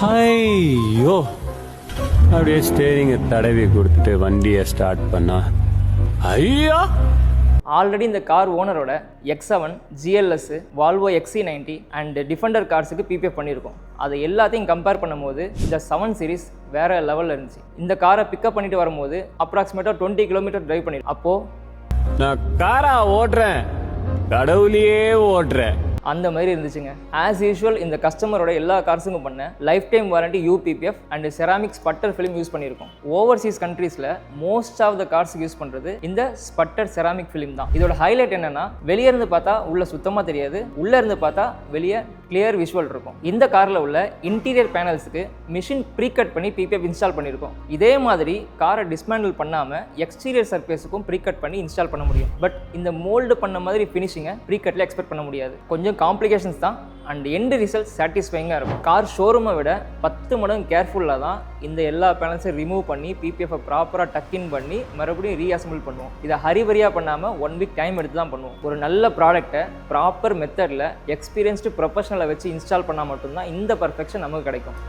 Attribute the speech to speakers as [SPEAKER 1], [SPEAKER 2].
[SPEAKER 1] ஐயோ, அப்படியே ஸ்டேரிங்கை தடவி கொடுத்துட்டு வண்டியை ஸ்டார்ட் பண்ணா ஐயோ.
[SPEAKER 2] ஆல்ரெடி இந்த கார் ஓனரோட X7, GLS, Volvo XC90 and Defender கார்ஸுக்கு பிபிஎஃப் பண்ணியிருக்கோம். அதை எல்லாத்தையும் கம்பேர் பண்ணும்போது இந்த 7 சீரிஸ் வேற லெவலில் இருந்துச்சு. இந்த காரை பிக்கப் பண்ணிட்டு வரும்போது அப்ராக்சிமேட்டாக 20 கிலோமீட்டர் டிரைவ் பண்ணிருக்கோம். அப்போது
[SPEAKER 1] நான் காரா ஓட்டுறேன், கடவுளையே ஓட்டுறேன்
[SPEAKER 2] அந்த மாதிரி இருந்துச்சுங்க. ஆஸ் யூஷுவல் இந்த கஸ்டமரோட எல்லா கார்ஸுக்கும் பண்ண lifetime warranty UPPF and ceramic sputter film use பண்ணியிருக்கோம். ஓவர்சீஸ் கண்ட்ரீஸில் மோஸ்ட் ஆஃப் த கார்ஸுக்கு யூஸ் பண்ணுறது இந்த ஸ்பட்டர் செராமிக் ஃபிலிம் தான். இதோட ஹைலைட் என்னன்னா, வெளியே இருந்து பார்த்தா உள்ள சுத்தமாக தெரியாது, உள்ளே இருந்து பார்த்தா வெளியே கிளியர் விஷுவல் இருக்கும். இந்த காரில் உள்ள இன்டீரியர் பேனல்ஸுக்கு மிஷின் ப்ரீ கட் பண்ணி பிபிஎஃப் இன்ஸ்டால் பண்ணியிருக்கோம். இதே மாதிரி காரை டிஸ்மேண்டில் பண்ணாமல் எக்ஸ்டீரியர் சர்ஃபேஸுக்கும் ப்ரீ கட் பண்ணி இன்ஸ்டால் பண்ண முடியும். பட் இந்த மோல்டு பண்ண மாதிரி ஃபினிஷிங்கை ப்ரீ கட்டில் எக்ஸ்பெக்ட் பண்ண முடியாது. கொஞ்சம் காம்ப்ளிகேஷன்ஸ் தான் அண்ட் எண்ட் ரிசல்ட் சாட்டிஸ்ஃபைங்காக இருக்கும். கார் ஷோரூமை விட 10 மடங்கு கேர்ஃபுல்லாக தான் இந்த எல்லா பேனல்ஸையும் ரிமூவ் பண்ணி பிபிஎஃப் ப்ராப்பராக டக்கின் பண்ணி மறுபடியும் ரீஅசம்பிள் பண்ணுவோம். இதை ஹரிவரியாக பண்ணாமல் 1 வீக் டைம் எடுத்து தான் பண்ணுவோம். ஒரு நல்ல ப்ராடக்ட்டை ப்ராப்பர் மெத்தடில் எக்ஸ்பீரியன்ஸ்டு ப்ரொஃபஷனலை வச்சு இன்ஸ்டால் பண்ணால் மட்டும்தான் இந்த பர்ஃபெக்ஷன் நமக்கு கிடைக்கும்.